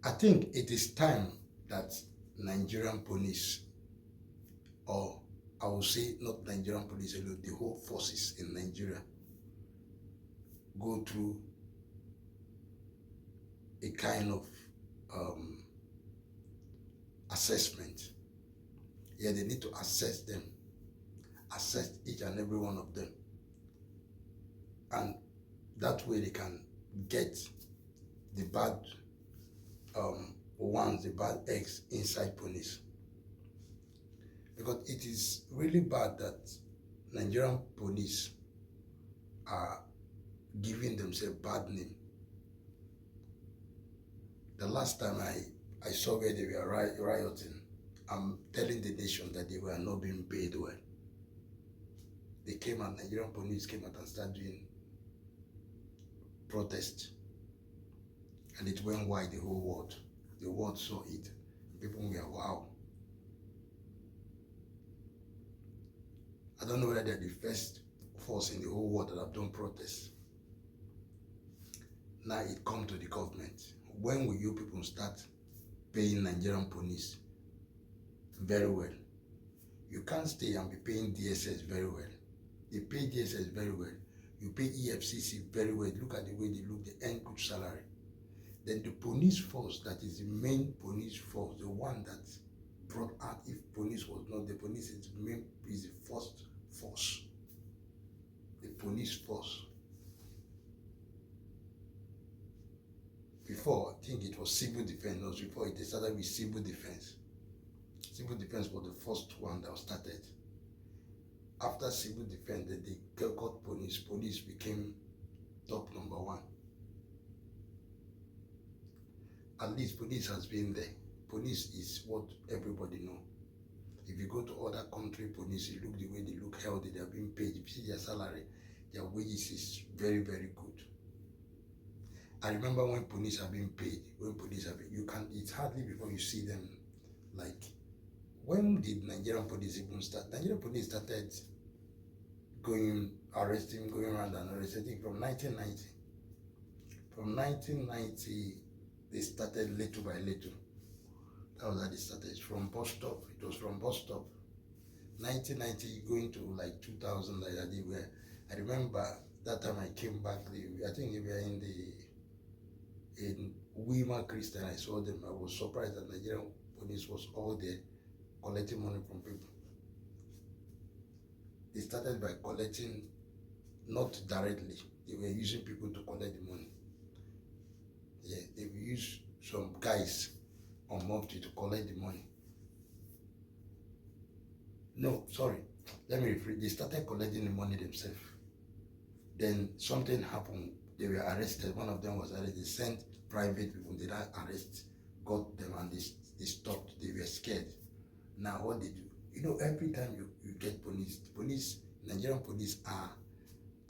I think it is time that Nigerian police, or I will say not Nigerian police alone, the whole forces in Nigeria go through a kind of assessment. Yeah, they need to assess them, assess each and every one of them. And that way they can get the bad ones, the bad eggs inside police. Because it is really bad that Nigerian police are giving themselves bad name. The last time I saw where they were rioting, I'm telling the nation that they were not being paid well. They came out, Nigerian police came out and started doing protest. And it went wide the whole world. The world saw it. People were, wow. I don't know whether they're the first force in the whole world that have done protests. Now it comes to the government. When will you people start paying Nigerian police very well? You can't stay and be paying DSS very well. They pay DSS very well. You pay EFCC very well. Look at the way they look, they earn good salary. Then the police force, that is the main police force, the one that brought out, if police was not the police, is the first force. The police force. Before, I think it was civil defense. No, before it started with civil defense. Civil defense was the first one that was started. After civil defense, they got police. Police became top number one. At least police has been there. Police is what everybody know. If you go to other country police, you look the way they look healthy, they are being paid. If you see their salary, their wages is very, very good. I remember when police are being paid, it's hardly before you see them. Like, when did Nigerian police even start? Nigerian police started going around and arresting from 1990. From 1990, they started little by little. That was how they started. From bus stop. It was from bus stop. 1990 going to like 2000, like that. They were. I remember that time I came back. I think they were in Weimar Christian. I saw them. I was surprised that Nigerian police was all there collecting money from people. They started by collecting, not directly. They were using people to collect the money. Yeah, they will use some guys on Mufti to collect the money. No, sorry. Let me rephrase. They started collecting the money themselves. Then something happened. They were arrested. One of them was arrested. They sent private people. They didn't arrest, got them, and they stopped. They were scared. Now what they do? You know, every time you get police, Nigerian police are,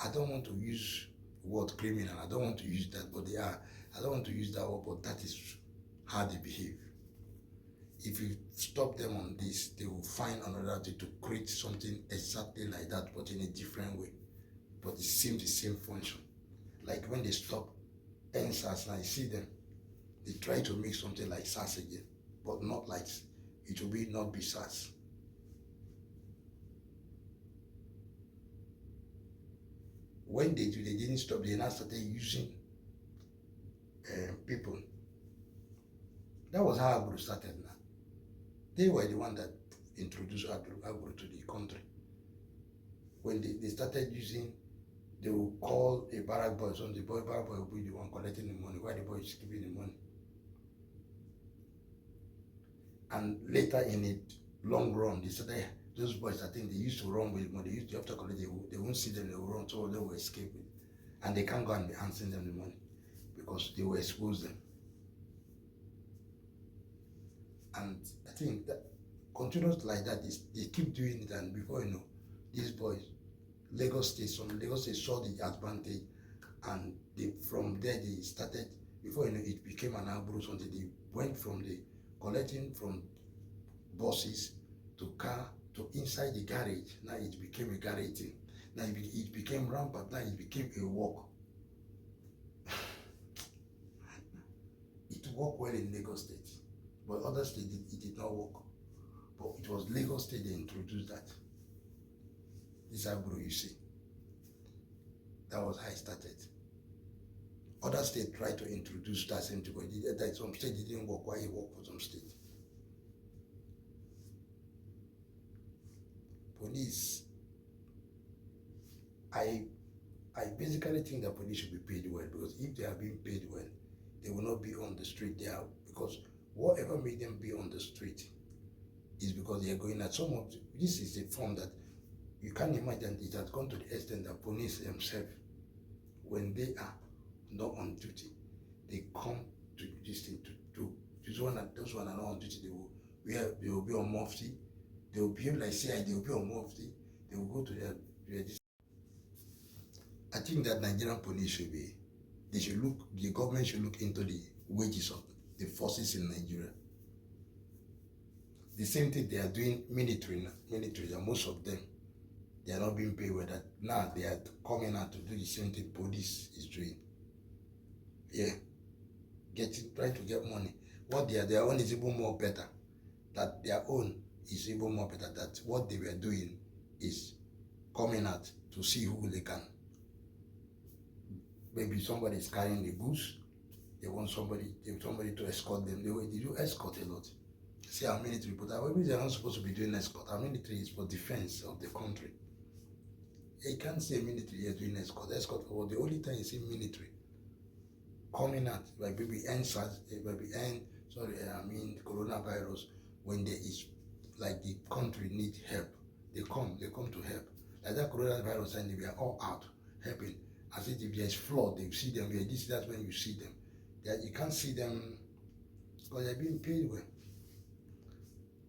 I don't want to use the word criminal. I don't want to use that, but they are. I don't want to use that word, but that is how they behave. If you stop them on this, they will find another way to create something exactly like that, but in a different way. But it seems the same function. Like when they stop NSAS, and I see them, they try to make something like SARS again, but not like it will not be SARS. When they do, they didn't stop. They now started using people. That was how agro started now. They were the one that introduced agro to the country. When they started using, they will call a barrack boy, so the barrack boy will be the one collecting the money, while the boy is giving the money. And later in the long run, they started, those boys, I think they used to run with money. They used to, after collect, they won't see them, they will run, so they will escape it. And they can't go and be answering them the money because they will expose them. And I think that continuous like that, they keep doing it, and before you know, these boys, Lagos State saw the advantage, and from there they started, before you know, it became an outbreak until they went from the collecting from buses to car to inside the garage. Now it became a garage thing. Now it became rampant. Now it became a walk. It worked well in Lagos State, but other states it did not work. But it was Lagos State that introduced that. This eyebrow you see, that was how it started. Other states tried to introduce that same thing, but some states didn't work. Why it worked for some states? Police, I basically think that police should be paid well, because if they are being paid well, they will not be on the street. They are, because whatever made them be on the street is because they are going at some of this is a form that you can't imagine. It has gone to the extent that police themselves, when they are not on duty, they come to this thing to those one are not on duty. They will be on mufti. They will behave like CI. They will be on mufti. They will go to their I think that Nigerian police should be, the government should look into the wages of the forces in Nigeria. The same thing they are doing military, and most of them, they are not being paid well. That now they are coming out to do the same thing police is doing. Yeah, trying to get money. What their own is even more better. That their own is even more better. That what they were doing is coming out to see who they can. Maybe somebody is carrying the goods. They want somebody to escort them. They do escort a lot. See our military, but our military are not supposed to be doing escort. Our military is for defense of the country. You can't say military is doing escort. Escort for what? The only time you see military coming out, like maybe coronavirus, when there is, like, the country need help, they come to help. Like that coronavirus, and we are all out helping. As if there's flood, they see them. That's when you see them. You can't see them because they're being paid well.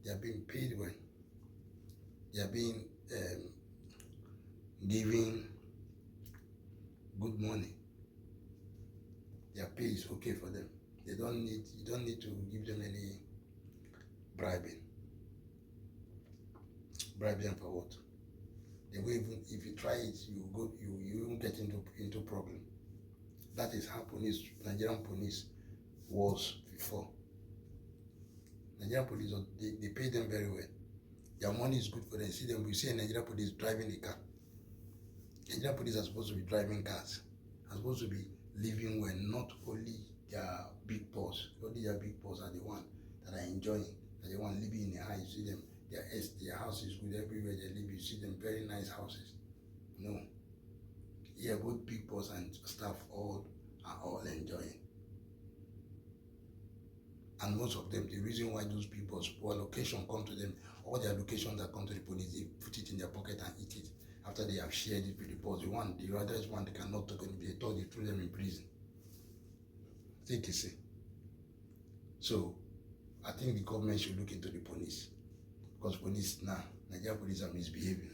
They're being paid well. They're being given good money. Their pay is okay for them. You don't need to give them any bribing. Bribe them for what? They will even, if you try it, you won't get into problem. That is how Nigerian police was before. Nigerian police, they pay them very well. Their money is good for them. See them, we see a Nigerian police driving a car. Nigerian police are supposed to be driving cars, are supposed to be living well, not only their big boss. Only their big boss are the one that are enjoying, are the one living in a house. You see them, their house is good everywhere they live. You see them, very nice houses. No. Yeah, both big boss and staff are all enjoying. And most of them, the reason why those people's allocation come to them, all the allocations that come to the police, they put it in their pocket and eat it after they have shared it with the boss. The other one they cannot talk, and they thought they threw them in prison. Take it, see. So I think the government should look into the police, because police now, Nigerian police are misbehaving.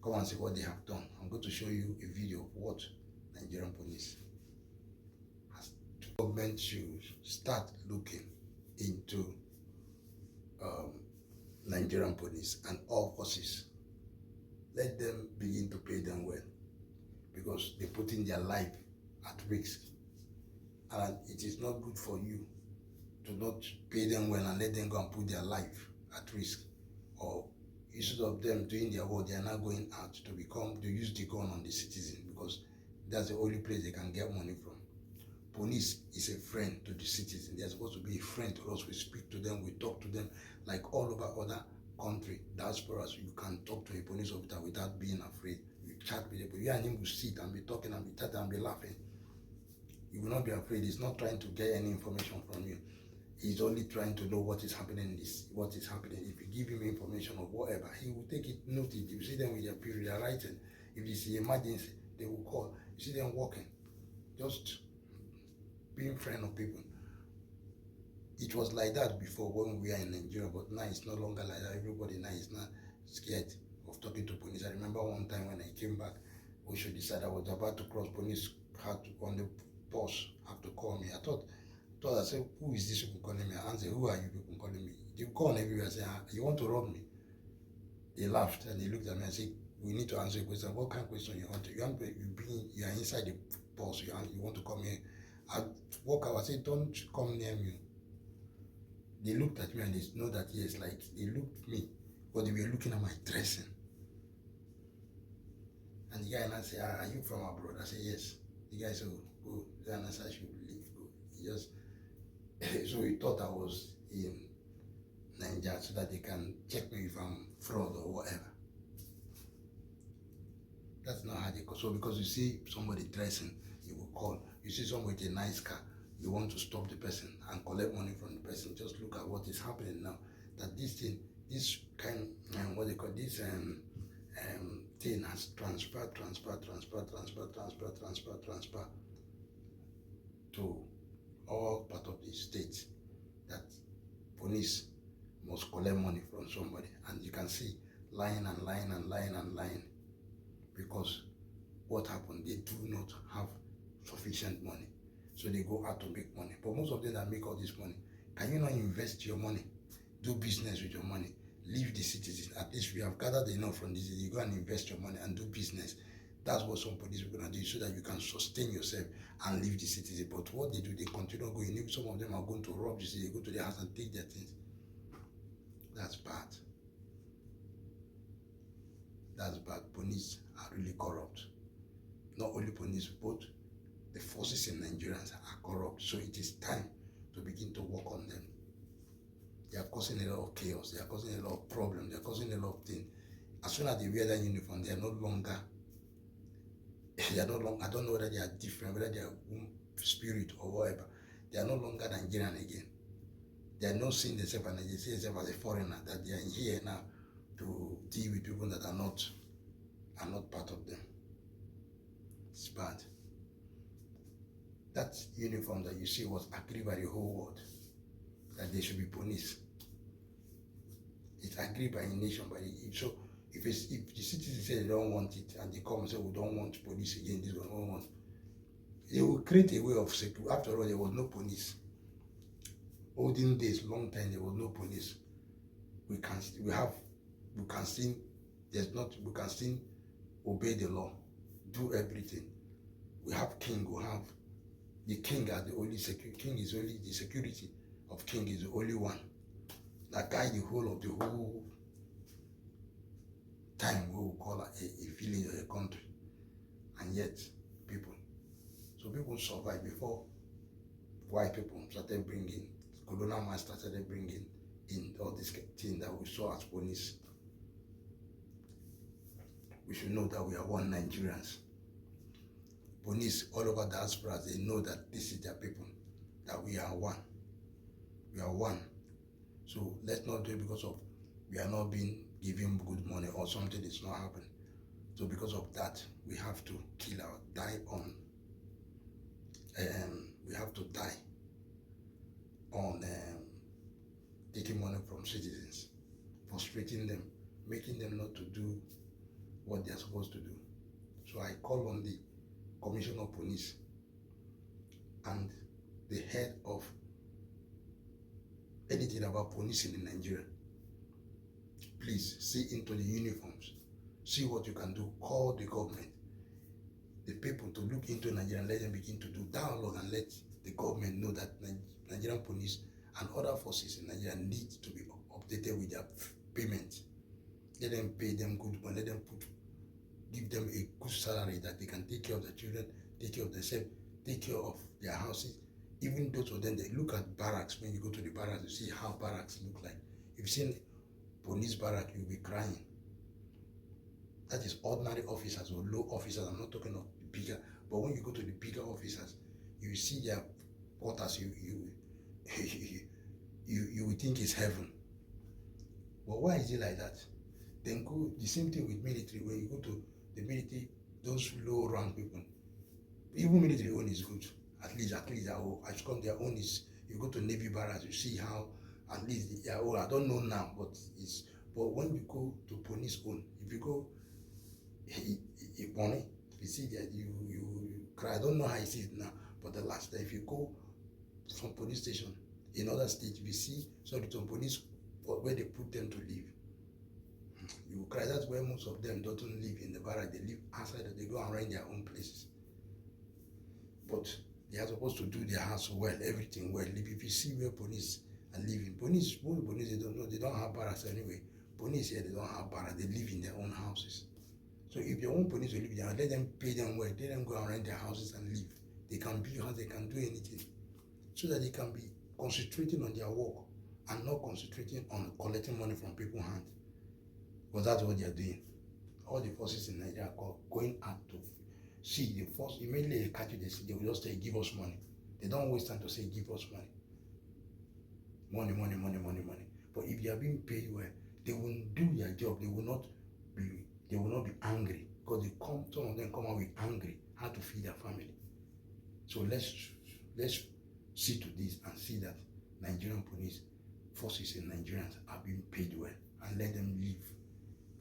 Come and see what they have done. I'm going to show you a video of what Nigerian police has done. The government should start looking into Nigerian police and all forces. Let them begin to pay them well, because they're putting their life at risk. And it is not good for you to not pay them well and let them go and put their life at risk. Or instead of them doing their work, they are now going out to use the gun on the citizen, because that's the only place they can get money from. Police is a friend to the citizen. They're supposed to be a friend to us. We speak to them, we talk to them, like all over other country, diasporas. You can talk to a police officer without being afraid. You chat with them. You and him will sit and be talking and be chatting and be laughing. You will not be afraid. He's not trying to get any information from you. He's only trying to know what is happening. What is happening. If you give him information of whatever, he will take it, note it. You see them with their period, they're writing. If it's an emergency, they will call. You see them walking, just being friend of people. It was like that before when we are in Nigeria, but now it's no longer like that. Everybody now is not scared of talking to police. I remember one time when I came back, we should decide I was about to cross. Police had to, on the bus, have to call me. I said, who is this people calling me? I answered, who are you people calling me? They call everywhere and say, you want to rob me? They laughed and they looked at me and said, we need to answer a question. What kind of question you want to? You are inside the bus, you want to come here I walk out, I say, don't come near me. They looked at me and they know that, yes, like, they looked at me, but they were looking at my dressing. And the guy and I say, are you from abroad? I say, yes. The guy said, go. Then I said, I should leave, go. He just, so he thought I was in Nigeria so that they can check me if I'm fraud or whatever. That's not how they call. So because you see somebody dressing, you will call. You see someone with a nice car, you want to stop the person and collect money from the person. Just look at what is happening now. That this thing, this kind, what they call this thing has transferred to all part of the state. That police must collect money from somebody, and you can see lying and lying and lying and lying, because what happened, they do not have sufficient money, so they go out to make money. But most of them that make all this money, can you not invest your money, do business with your money, leave the citizens? At least we have gathered enough from this, you go and invest your money and do business. That's what some police are going to do, so that you can sustain yourself and leave the citizens. But what they do, they continue going. Even some of them are going to rob the city, they go to their house and take their things. That's bad. That's bad. Police are really corrupt. Not only police, both the forces in Nigerians are corrupt. So it is time to begin to work on them. They are causing a lot of chaos. They are causing a lot of problems. They are causing a lot of things. As soon as they wear that uniform, they are no longer, I don't know whether they are different, whether they are spirit or whatever. They are no longer Nigerian again. They are not seeing themselves and they see themselves as a foreigner, that they are here now to deal with people that are not part of them. It's bad. That uniform that you see was agreed by the whole world, that they should be police. It's agreed by a nation, so if the citizens say they don't want it and they come and say we don't want police again, this one we don't want, they will create a way of security. After all, there was no police. Olden days, long time, there was no police. We can still obey the law, do everything. We have king, we have the king as the only security. King is only the security of king is the only one that guide the whole time we will call a village or a country. And yet people survive before white people started bringing, colonial master started bringing in all this thing that we saw as police. We should know that we are one Nigerians. Police all over diaspora, they know that this is their people, that we are one. We are one. So let's not do it because of we are not being given good money or something is not happening. So because of that, we have to die on taking money from citizens, frustrating them, making them not to do what they are supposed to do. So I call on the Commissioner of Police and the head of anything about policing in Nigeria. Please see into the uniforms, see what you can do, call the government, the people to look into Nigeria and let them begin to do dialogue and let the government know that Nigerian police and other forces in Nigeria need to be updated with their payment. Let them pay them good money, let them give them a good salary that they can take care of their children, take care of themselves, take care of their houses. Even those of them, they look at barracks. When you go to the barracks, you see how barracks look like. If you've seen police barrack, you'll be crying. That is ordinary officers or low officers. I'm not talking of bigger, but when you go to the bigger officers, you see their quarters. You would think it's heaven. But why is it like that? Then go the same thing with military. When you go to the military, those low rank people, even military own is good. At least their own. As come their own is. You go to Navy barracks, you see how at least their own. I don't know now, but when you go to police own, if you go, money, you see that you cry. I don't know how it is now, but the last time if you go from police station in other states, you see some police where they put them to live. You cry. That's where most of them don't live in the barrack. They live outside. They go and rent their own places. But They are supposed to do their house well, everything well. If you see where police are living, police, most police, they don't know, they don't have barracks anyway. Police here, they don't have barracks, they live in their own houses. So if your own police will live there, let them pay them well, let them go and rent their houses and live. They can build house, they can do anything. So that they can be concentrating on their work and not concentrating on collecting money from people's hands. Because that's what they are doing. All the forces in Nigeria are going out to see the force. Immediately they catch you, they will just say, give us money. They don't waste time to say, give us money. Money, money, money, money, money. But if they are being paid well, they will do their job. They will not be angry, because some of them come out with angry how to feed their family. So let's see to this and see that Nigerian police forces and Nigerians are being paid well, and let them live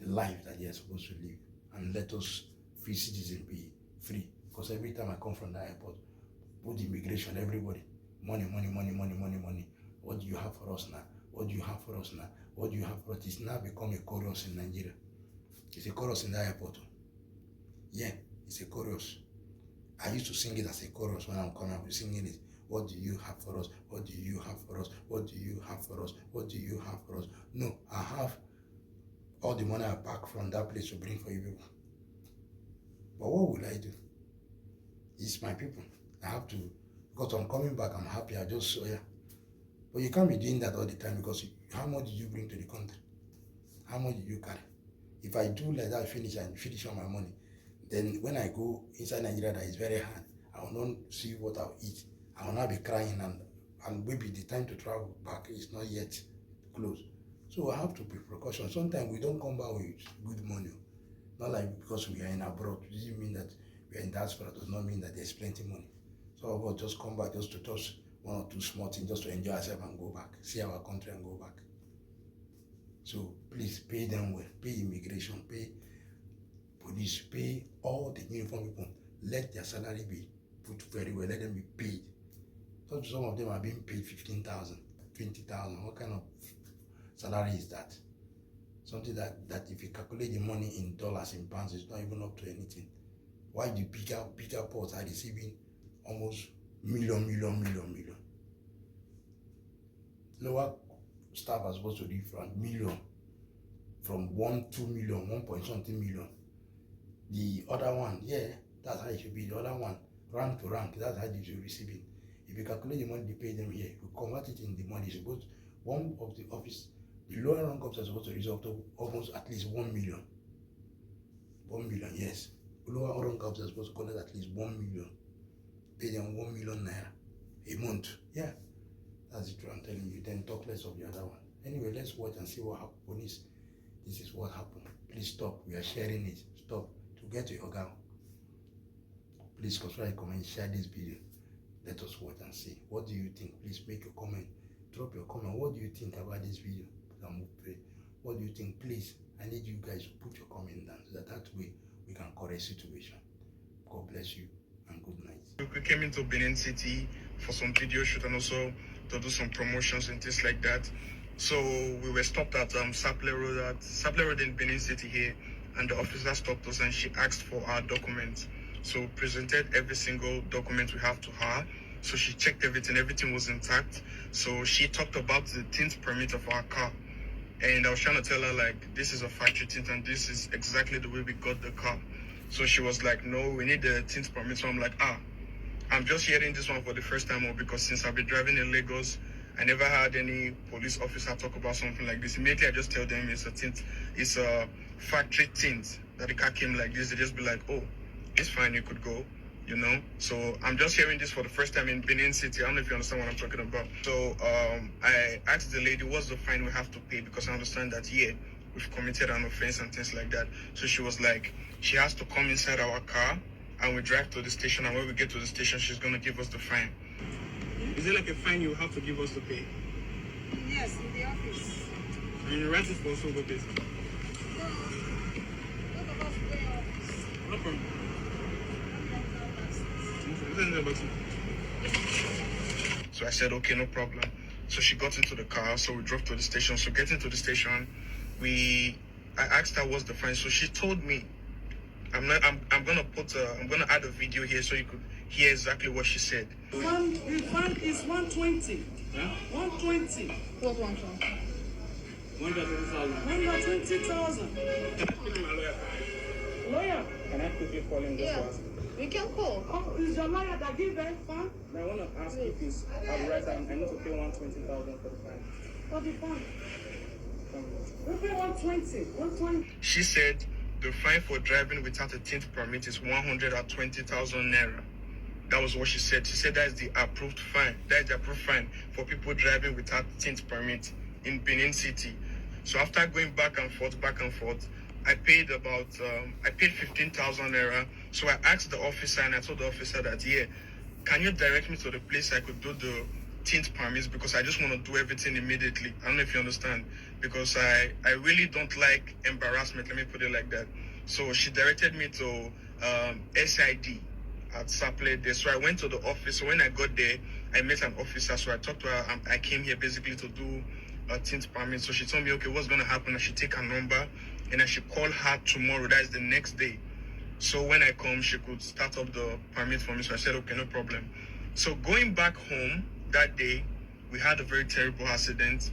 the life that they are supposed to live, and let us free citizens be free. Because every time I come from the airport, both immigration, everybody, money, money, money, money, money, money. What do you have for us now? What do you have for us now? What do you have for us? It's now become a chorus in Nigeria. It's a chorus in the airport. Yeah, it's a chorus. I used to sing it as a chorus when I'm coming up with singing it. What do you have for us? What do you have for us? What do you have for us? What do you have for us? No, I have all the money I pack from that place to bring for you people. But what will I do? It's my people. I have to, because I'm coming back, I'm happy, I just saw ya. But you can't be doing that all the time, because how much did you bring to the country? How much did you carry? If I do like that, finish all my money, then when I go inside Nigeria, that is very hard. I will not see what I'll eat. I will not be crying, and maybe the time to travel back is not yet close. So I have to be precaution. Sometimes we don't come back with good money. Not like because we are in abroad. It doesn't mean that we are in diaspora. Does not mean that there's plenty money. So I will just come back just to touch one or two small things, just to enjoy ourselves and go back, see our country and go back. So please pay them well, pay immigration, pay police, pay all the uniform people. Let their salary be put very well, let them be paid. So some of them are being paid 15,000, 20,000. What kind of salary is that? Something that if you calculate the money in dollars, in pounds, it's not even up to anything. Why the bigger ports are receiving almost million. Lower staff are supposed to live from million, from 2 million, 1 point something million. The other one, yeah, that's how it should be. The other one, rank to rank, that's how they should receive it. If you calculate the money they pay them here, you convert it in the money, suppose one of the office, the lower rank officers are supposed to receive up to almost at least 1 million. 1 million, yes. Lower rank officers are supposed to collect at least 1 million. Pay them 1 million naira a month. Yeah. That's the truth I'm telling you. Then talk less of the other one. Anyway, let's watch and see what happens. Police, this is what happened. Please stop. We are sharing it. Stop. To get to your girl. Please subscribe, comment, share this video. Let us watch and see. What do you think? Please make your comment. Drop your comment. What do you think about this video? What do you think? Please, I need you guys to put your comment down so that way we can correct situation. God bless you and good night. We came into Benin City for some video shoot and also to do some promotions and things like that. So we were stopped at Sapler Road in Benin City here, and the officer stopped us and she asked for our documents. So we presented every single document we have to her. So she checked everything was intact. So she talked about the tint permit of our car. And I was trying to tell her, like, this is a factory tint and this is exactly the way we got the car. So she was like, no, we need the tint permit. So I'm like, I'm just hearing this one for the first time, because since I've been driving in Lagos, I never had any police officer talk about something like this. Immediately I just tell them it's a tint, it's a factory tint, that the car came like this. They just be like, oh, it's fine, you could go, you know. So I'm just hearing this for the first time in Benin City. I don't know if you understand what I'm talking about. So I asked the lady, what's the fine we have to pay, because I understand that, yeah, we've committed an offense and things like that. So she was like, she has to come inside our car and we drive to the station, and when we get to the station, she's going to give us the fine. Is it like a fine you have to give us to pay? Yes, in the office. And you write it for us over this? No, none of us pay office. No problem. So I said, okay, no problem. So she got into the car, so we drove to the station. So getting to the station, I asked her what's the fine. So she told me, I'm gonna add a video here so you could hear exactly what she said. Fund is 120. Huh? 120. What's 120? 120,000. Can I speak to my lawyer? Lawyer. Can I quickly call him just to ask? We can call. Oh, is your lawyer that give them fund? I want to ask if it's alright. I need to pay 120,000 for the fine. For the fund. We pay 120. 120. She said the fine for driving without a tint permit is 120,000 naira. That was what she said. She said that is the approved fine. That is the approved fine for people driving without tint permit in Benin City. So after going back and forth, I paid 15,000 naira. So I asked the officer and I told the officer that, yeah, can you direct me to the place I could do the tint permits, because I just want to do everything immediately. I don't know if you understand, because I really don't like embarrassment, let me put it like that. So she directed me to SID at Saple there. So I went to the office. So when I got there, I met an officer. So I talked to her. I came here basically to do a tint permit. So she told me, okay, what's going to happen? I should take her number and I should call her tomorrow. That is the next day. So when I come, she could start up the permit for me. So I said, okay, no problem. So going back home that day, we had a very terrible accident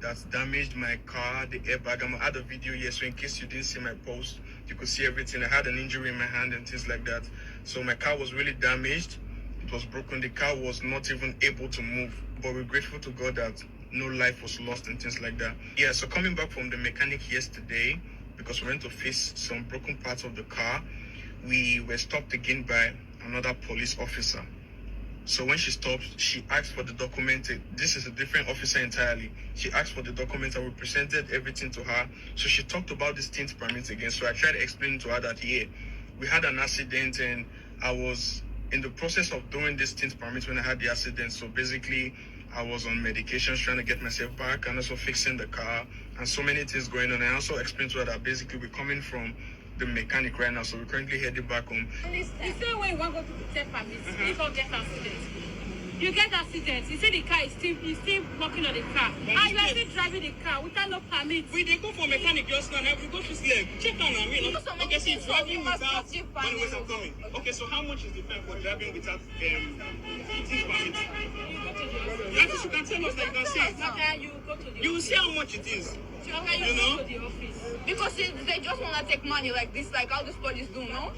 that damaged my car, the airbag. I'm gonna add a video here, so in case you didn't see my post, you could see everything. I had an injury in my hand and things like that. So my car was really damaged. It was broken. The car was not even able to move. But we're grateful to God that no life was lost and things like that. Yeah, so coming back from the mechanic yesterday, because we went to fix some broken parts of the car, we were stopped again by another police officer. So when she stopped, she asked for the document. This is a different officer entirely. She asked for the document and we presented everything to her. So she talked about this tint permit again. So I tried to explain to her that, yeah, we had an accident and I was in the process of doing this tint permit when I had the accident. So basically, I was on medications trying to get myself back and also fixing the car and so many things going on. I also explained to her that basically we're coming from the mechanic right now, so we're currently heading back home. The same way you want to go to the test permit, if you get accident. You get accident, you see the car is still working on the car. And you are still driving the car without no permit. We did go for mechanic just now. We go fix leg. Check on me. Okay, so you're driving without when was I'm coming. Okay, so how much is the fine for driving without tint permit? That is, you can tell us, like you can say. You go to the You will see how much it is. you know? go to the office. Because they just want to take money like this, like how these police do, no?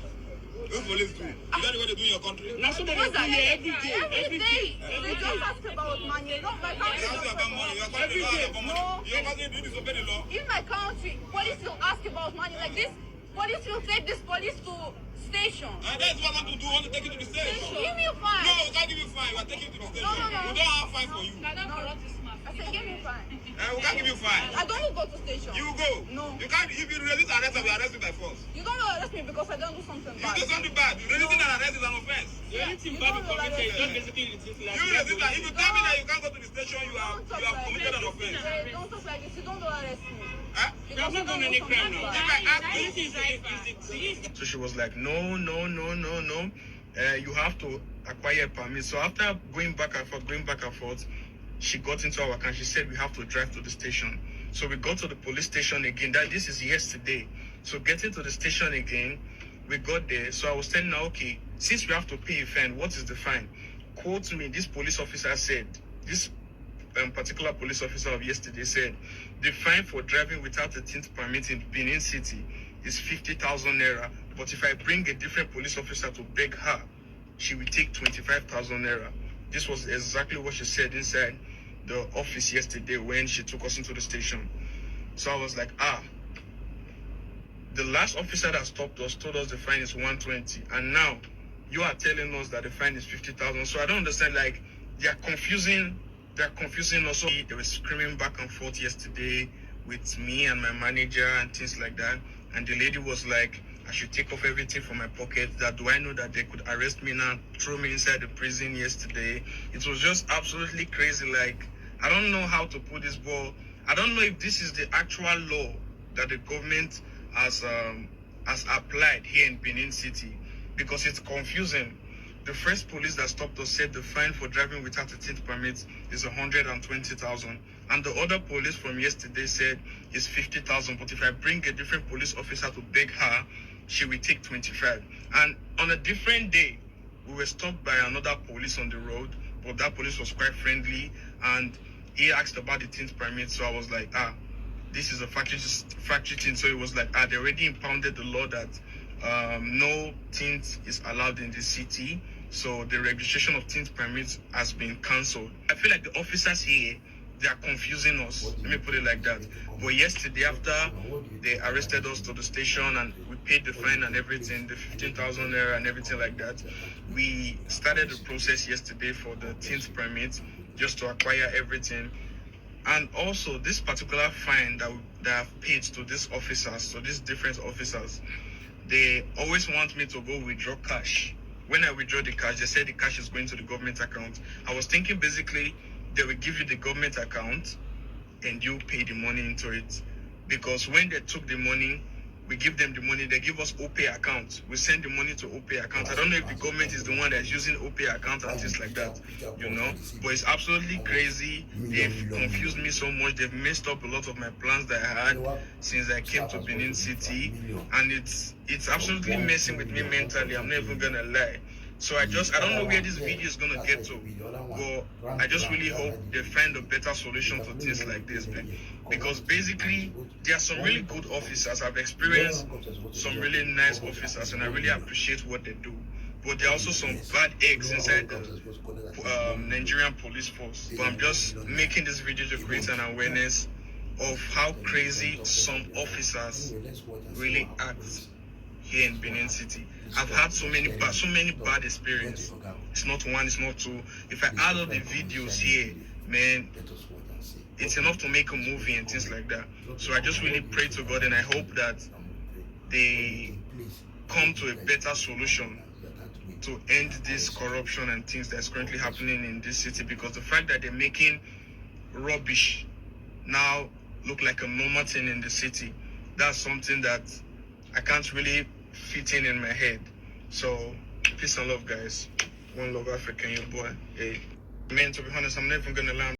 What police do? Is that the way they do in your country? Now, so they do What's that? here every day. Every day. They just ask about money. No, my They country ask you don't about ask money. Your about country don't ask about No. money. Your country do disobey the law. In my country, police will ask about money like this. Police will take this police to station. And that's what I want to do. I want to take you to the station. Give me a fine. No, we can't give you fine. We are taking you to the station. No. We don't have fine for you. Now don't corrupt this man. I said, give me a fine. We can't give you fine. I don't go to station. You go. No. You can't. If you resist arrest, we arrest you by force. You don't arrest me because I don't do something You bad. do something bad. Resisting an arrest is an offense. Anything bad you committed, it's just basically it's like You resist that. If you tell me that you can't go to the station, you have Don't talk committed an like offense. this. Don't talk like this. You don't arrest me. Huh? we have not done any crime now. If I ask you, Anything is the So she was like, no. You have to acquire a permit. So after going back and forth, she got into our car and she said we have to drive to the station. So we got to the police station again. This is yesterday. So getting to the station again, we got there. So I was telling her, okay, since we have to pay a fine, what is the fine? Quote me, this police officer said, this particular police officer of yesterday said, the fine for driving without a tint permit in Benin City is 50,000 naira. But if I bring a different police officer to beg her, she will take 25,000 naira. This was exactly what she said inside the office yesterday when she took us into the station. So I was like, the last officer that stopped us told us the fine is 120, and now you are telling us that the fine is 50,000. So I don't understand, like, they're confusing also. They were screaming back and forth yesterday with me and my manager and things like that, and the lady was like, I should take off everything from my pocket. That do I know that they could arrest me now, throw me inside the prison yesterday? It was just absolutely crazy. Like, I don't know how to put this ball. I don't know if this is the actual law that the government has applied here in Benin City, because it's confusing. The first police that stopped us said the fine for driving without a tint permit is 120,000, and the other police from yesterday said it's 50,000. But if I bring a different police officer to beg her, she will take 25. And on a different day, we were stopped by another police on the road, but that police was quite friendly, and he asked about the tint permit. So I was like, this is a factory tint. So it was like, they already impounded the law that no tint is allowed in the city. So the registration of tint permits has been cancelled. I feel like the officers here, they are confusing us. Let me put it like that. But yesterday, after they arrested us to the station and we paid the fine and everything, the 15,000 naira and everything like that, we started the process yesterday for the tint permit, just to acquire everything. And also, this particular fine that I've paid to these officers, to these different officers, they always want me to go withdraw cash. When I withdraw the cash, they say the cash is going to the government account. I was thinking basically they will give you the government account and you pay the money into it. Because when they took the money, we give them the money, they give us OPay account. We send the money to OPay account. I don't know if the government is the one that's using OPay account and things like that, you know. But it's absolutely crazy. They've confused me so much. They've messed up a lot of my plans that I had since I came to Benin City. And it's absolutely messing with me mentally. I'm not even gonna lie. So I don't know where this video is gonna get to, but I just really hope they find a better solution to things like this, because basically there are some really good officers. I've experienced some really nice officers, and I really appreciate what they do. But there are also some bad eggs inside the Nigerian police force. But I'm just making this video to create an awareness of how crazy some officers really act here in Benin City. I've had so many bad experiences. It's not one, it's not two. If I add up the videos here, man, it's enough to make a movie and things like that. So I just really pray to God, and I hope that they come to a better solution to end this corruption and things that's currently happening in this city, because the fact that they're making rubbish now look like a normal thing in the city, that's something that I can't really fit in my head. So peace and love, guys. One love, Africa, your boy. Hey, man, to be honest, I'm never gonna land